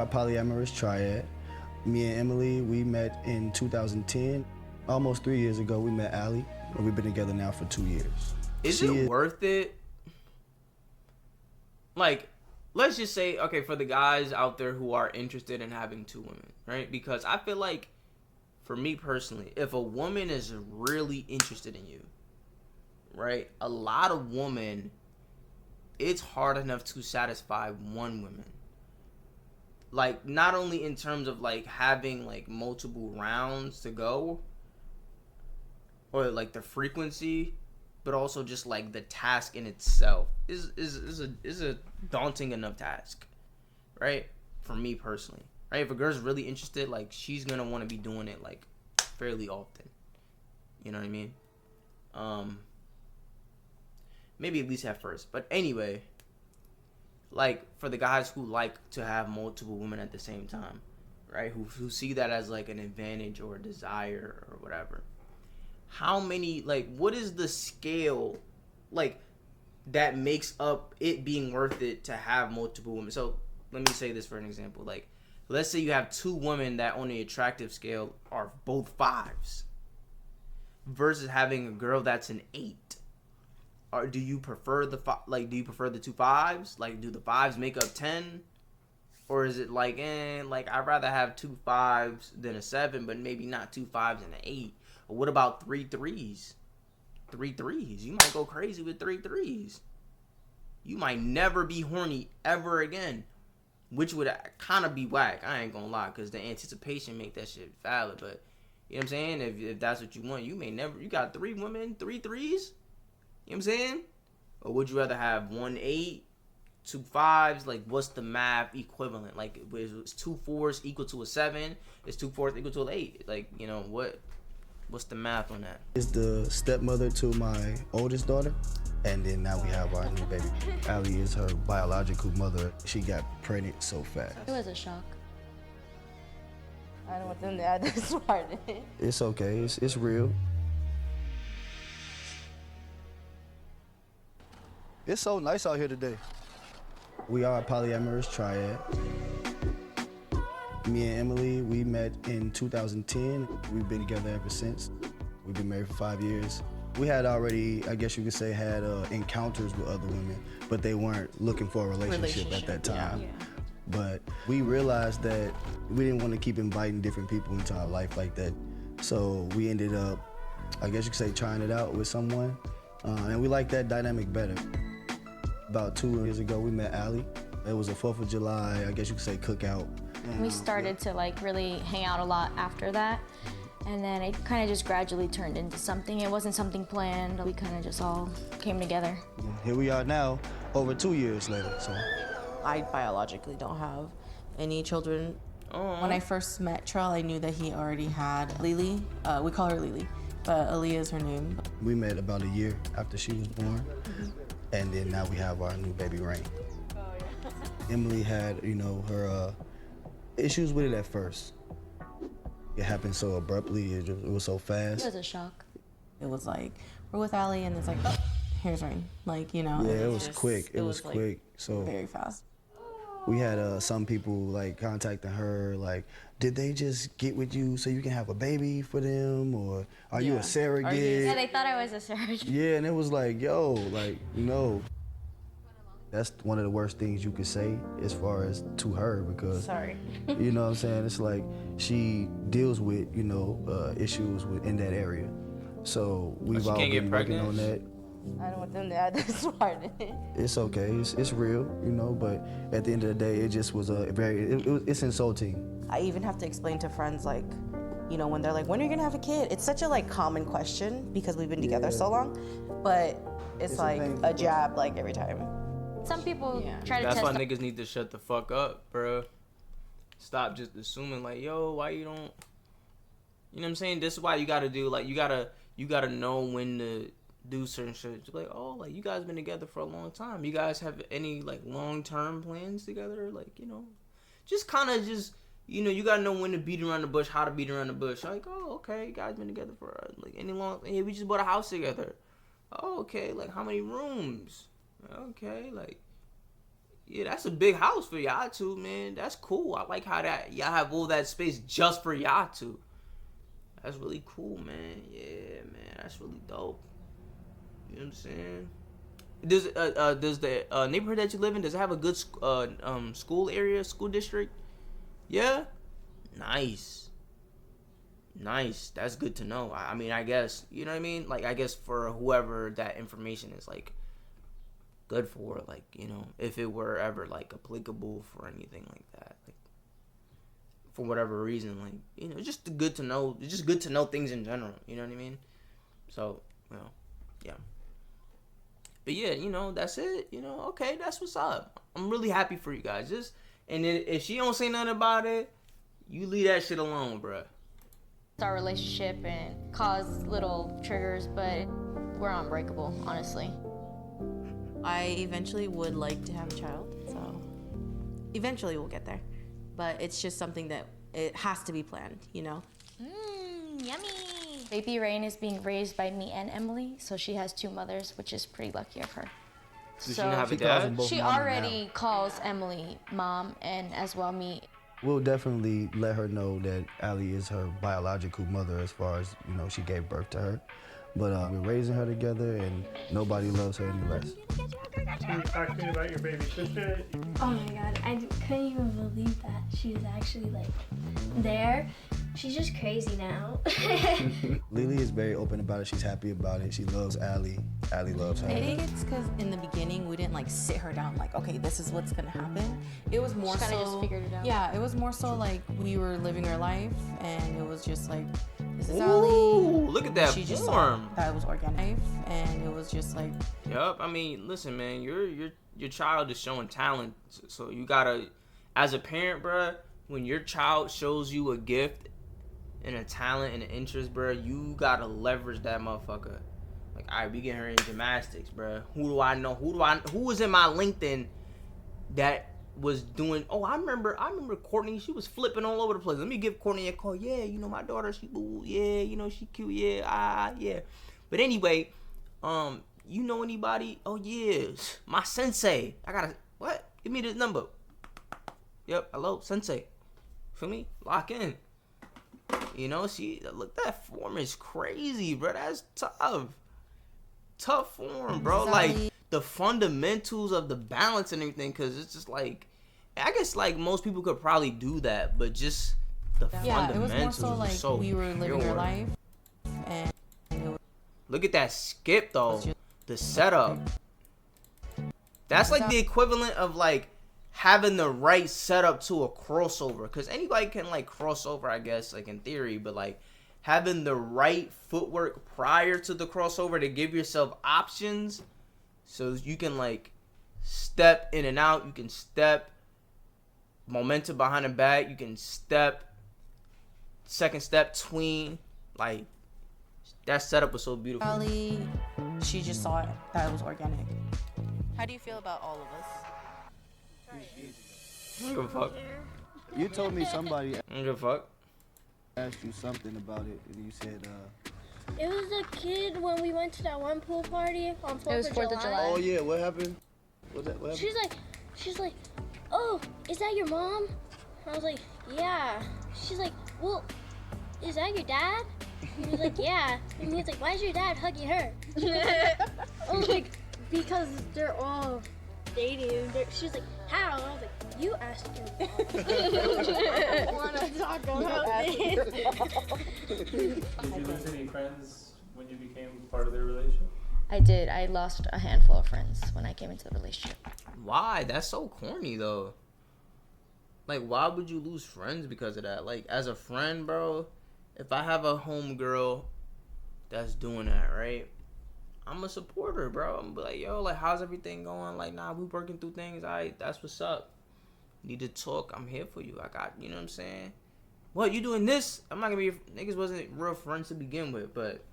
A polyamorous triad. Me and Emily, we met in 2010. Almost 3 years ago, we met Allie, and we've been together now for 2 years. Is it worth it? Like, let's just say, okay, for the guys out there who are interested in having two women, right? Because I feel like, for me personally, if a woman is really interested in you, right, a lot of women, it's hard enough to satisfy one woman. Like, not only in terms of, like, having, like, multiple rounds to go, or, like, the frequency, but also just, like, the task in itself is a daunting enough task, right? For me personally, right? If a girl's really interested, like, she's gonna want to be doing it, like, fairly often. You know what I mean? Maybe at least at first. But anyway, like, for the guys who like to have multiple women at the same time, right? Who see that as, like, an advantage or a desire or whatever. How many, like, what is the scale, like, that makes up it being worth it to have multiple women? So, let me say this for an example. Like, let's say you have two women that on the attractive scale are both 5's versus having a girl that's an 8. Or do you prefer the two 5's? Like, do the 5's make up 10? Or is it like, I'd rather have two 5's than a 7, but maybe not two 5's and an 8? Or what about 3 3's? 3 3's. You might go crazy with 3 3's. You might never be horny ever again. Which would kind of be whack. I ain't gonna lie. Because the anticipation make that shit valid. But, you know what I'm saying? If that's what you want, you got 3 women, 3 3's? You know what I'm saying? Or would you rather have 1 8, 2 5's? Like, what's the math equivalent? Like, is 2 4's equal to a 7? Is 2 4's equal to an 8? Like, you know, what's the math on that? Is the stepmother to my oldest daughter, and then now we have our new baby. Allie is her biological mother. She got pregnant so fast. It was a shock. I don't want them to add this part in. It's okay. It's real. It's so nice out here today. We are a polyamorous triad. Me and Emily, we met in 2010. We've been together ever since. We've been married for 5 years. We had already, I guess you could say, had encounters with other women, but they weren't looking for a relationship at that time. Yeah. But we realized that we didn't want to keep inviting different people into our life like that. So we ended up, I guess you could say, trying it out with someone. And we like that dynamic better. About 2 years ago, we met Allie. It was a 4th of July, I guess you could say, cookout. We started to, like, really hang out a lot after that. And then it kind of just gradually turned into something. It wasn't something planned. We kind of just all came together. Here we are now, over 2 years later. So I biologically don't have any children. Aww. When I first met Trell, I knew that he already had Lily. We call her Lily, but Aaliyah is her name. We met about a year after she was born. And then now we have our new baby, Rain. Oh, yeah. Emily had, her issues with it at first. It happened so abruptly, it was so fast. It was a shock. It was like, we're with Allie, and it's like, oh, here's Rain. Like, Yeah, it was quick. It was like, quick. So very fast. we had some people, like, contacting her, like, did they just get with you so you can have a baby for them? Or are you a surrogate? Yeah, they thought I was a surrogate. Yeah, and it was like, yo, like, no. That's one of the worst things you could say as far as to her, because, Sorry. you know what I'm saying? It's like she deals with, issues in that area. So we've all been working on that. I don't want them to add this part in. It's okay, it's real, but at the end of the day, it just was it's insulting. I even have to explain to friends, like, when they're like, when are you gonna have a kid? It's such a, like, common question because we've been together so long, but it's like a jab, like, every time. Some people try to That's test. why niggas need to shut the fuck up, bro. Stop just assuming, like, yo, why you don't, you know what I'm saying? This is why you gotta do, like, you gotta know when to do certain shit. Like, oh, like, you guys been together for a long time. You guys have any, like, long-term plans together? Like, just kind of just, you gotta know when to beat around the bush, how to beat around the bush. Like, oh, okay, you guys been together for, like, yeah, we just bought a house together. Oh, okay, like, how many rooms? Okay, like, Yeah, that's a big house for y'all two, man. That's cool. I like how that y'all have all that space just for y'all two. That's really cool, man. Yeah, man, that's really dope. You know what I'm saying? Does the neighborhood that you live in, does it have a good school area, school district? Yeah? Nice. That's good to know. I mean, I guess, you know what I mean? Like, I guess for whoever that information is, like, good for, like, you know, if it were ever, like, applicable for anything like that. Like, for whatever reason, like, you know, it's just good to know. It's just good to know things in general. You know what I mean? So, well, yeah. But yeah, you know, that's it. You know, okay, that's what's up. I'm really happy for you guys. And then if she don't say nothing about it, you leave that shit alone, bruh. Our relationship and cause little triggers, but we're unbreakable, honestly. I eventually would like to have a child, so eventually we'll get there. But it's just something that it has to be planned, you know? Yummy. Baby Rain is being raised by me and Emily, so she has 2 mothers, which is pretty lucky of her. Does she not have a dad? She already calls Emily mom, and as well me. We'll definitely let her know that Allie is her biological mother as far as, you know, she gave birth to her. But we're raising her together, and nobody loves her any less. Can you talk to me about your baby sister? Oh my god, I couldn't even believe that she was actually like there. She's just crazy now. Lily is very open about it. She's happy about it. She loves Allie. Allie loves her. I think it's because in the beginning we didn't like sit her down like, okay, this is what's gonna happen. It was more She kinda so just figured it out. Yeah, it was more so like we were living our life, and it was just like, this is Ooh, Allie. look at that She just form. saw that it was organic, and it was just like. Yup. I mean, listen, man. Your child is showing talent, so you gotta, as a parent, bruh, when your child shows you a gift and a talent and an interest, bruh, you gotta leverage that motherfucker. Like, all right, we get her in gymnastics, bruh. Who do I know? Who was in my LinkedIn that was doing? Oh, I remember Courtney. She was flipping all over the place. Let me give Courtney a call. Yeah, you know my daughter. She boo. Yeah, you know she cute. Yeah, yeah. But anyway, you know anybody? Oh yeah, my sensei. I gotta what? Give me this number. Yep. Hello, sensei. Feel me? Lock in. You know, look, that form is crazy, bro. That's tough form, bro. Like the fundamentals of the balance and everything, because it's just like, I guess like most people could probably do that, but just the fundamentals. It was more so like so we were living our life, and look at that skip though, the setup. That's like the equivalent of like having the right setup to a crossover, because anybody can like crossover, I guess, like in theory, but like having the right footwork prior to the crossover to give yourself options so you can like step in and out, you can step momentum behind the back, you can step second step tween, like that setup was so beautiful. Allie, she just saw it, that it was organic. How do you feel about all of us? I don't give a fuck. You told me somebody I don't give a fuck. asked you something about it, and you said, It was a kid when we went to that one pool party on 4th It was 4th of July. oh yeah, what happened? What happened? She's like, oh, is that your mom? I was like, yeah. She's like, well, is that your dad? And he was like, yeah. And he's like, why is your dad hugging her? I was like, because they're all dating. She was like, how? And I was like, you asked your mom. I don't want to talk about this. Did you lose any friends when you became part of their relationship? I did. I lost a handful of friends when I came into the relationship. Why? That's so corny though. Like, why would you lose friends because of that? Like, as a friend, bro, if I have a homegirl that's doing that, right? I'm a supporter, bro. I'm be like, yo, like, how's everything going? Like, nah, we working through things. Alright, that's what's up. Need to talk. I'm here for you. I got, you know what I'm saying? What, you doing this? I'm not gonna be, niggas wasn't real friends to begin with, but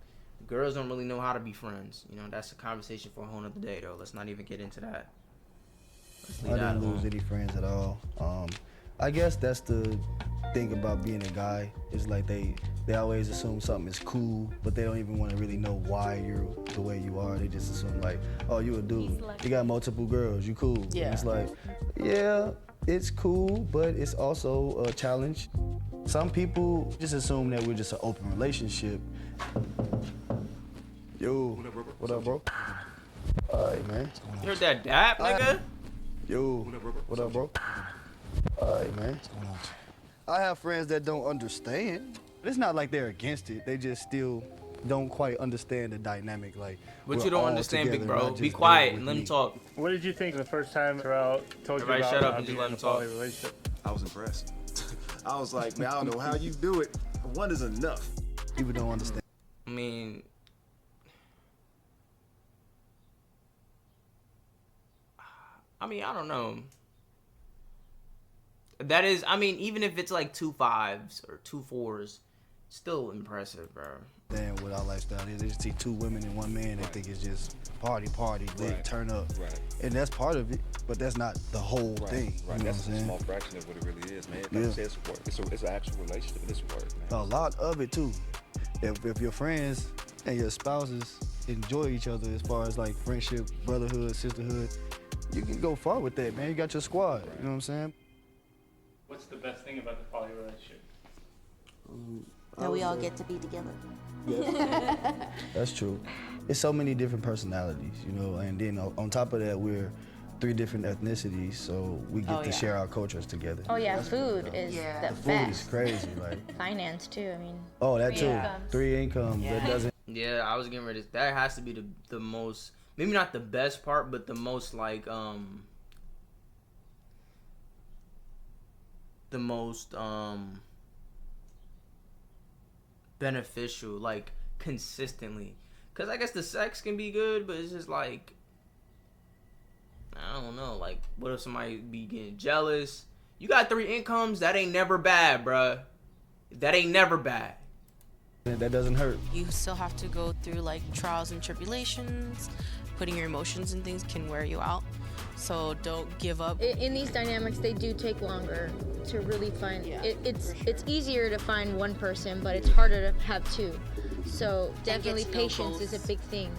girls don't really know how to be friends. You know, that's a conversation for a whole nother day, though. Let's not even get into that. I didn't lose any friends at all. I guess that's the thing about being a guy is like they always assume something is cool, but they don't even want to really know why you're the way you are. They just assume like, oh, you a dude. You got multiple girls. You cool. Yeah. And it's like, yeah, it's cool, but it's also a challenge. Some people just assume that we're just an open relationship. Yo, what up, bro? All right, man. You heard that dap, nigga? Yo, what up, bro? All right, man. I have friends that don't understand. It's not like they're against it. They just still don't quite understand the dynamic. Like, What we're you don't all understand, big together, bro. not Be just quiet there and with let him me. talk. What did you think the first time Terrell told you Everybody about shut up and being just let in him a talk. poly relationship? I was impressed. I was like, man, I don't know how you do it. One is enough. People don't understand. I mean, I don't know. That is, even if it's like 2 5s or 2 4s, still impressive, bro. Then what our lifestyle is, they just see 2 women and 1 man. They think it's just party, lit, Right. turn up. Right. And that's part of it, but that's not the whole Right, thing. right. You know That's what a I'm small saying? fraction of what it really is, man. Like Yeah. you said, it's work. It's an actual relationship. It's work, man. A lot of it too. If your friends and your spouses enjoy each other as far as like friendship, brotherhood, sisterhood, you can go far with that, man. You got your squad. You know what I'm saying? What's the best thing about the poly relationship? That we all get to be together. That's true. It's so many different personalities, you know, and then on top of that, we're 3 different ethnicities, so we get Oh, to yeah. share our cultures together. Oh yeah, food is Yeah. the Food is best. crazy, like. Finance too. I mean, Oh, that too. incomes. 3 incomes. Yeah. That doesn't. Yeah, I was getting ready. That has to be the most, maybe not the best part, but the most like the most beneficial, like consistently. Cause I guess the sex can be good, but it's just like, I don't know. Like, what if somebody be getting jealous? You got 3 incomes. That ain't never bad, bruh. That ain't never bad. That doesn't hurt. You still have to go through like trials and tribulations. Putting your emotions and things can wear you out. So don't give up. In these dynamics, they do take longer to really find. It's easier to find one person, but it's harder to have 2. So definitely to know patience both. is a big thing,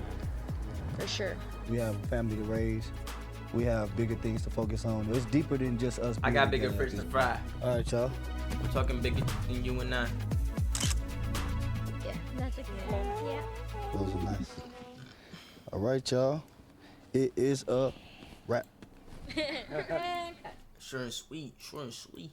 for sure. We have a family to raise. We have bigger things to focus on. It's deeper than just us. I being got bigger together at fish to this fry. point. All right, y'all. We're talking bigger than you and I. Yeah, that's a good one. Yeah. Those are nice. All right, y'all. It is a wrap. Sure and sweet.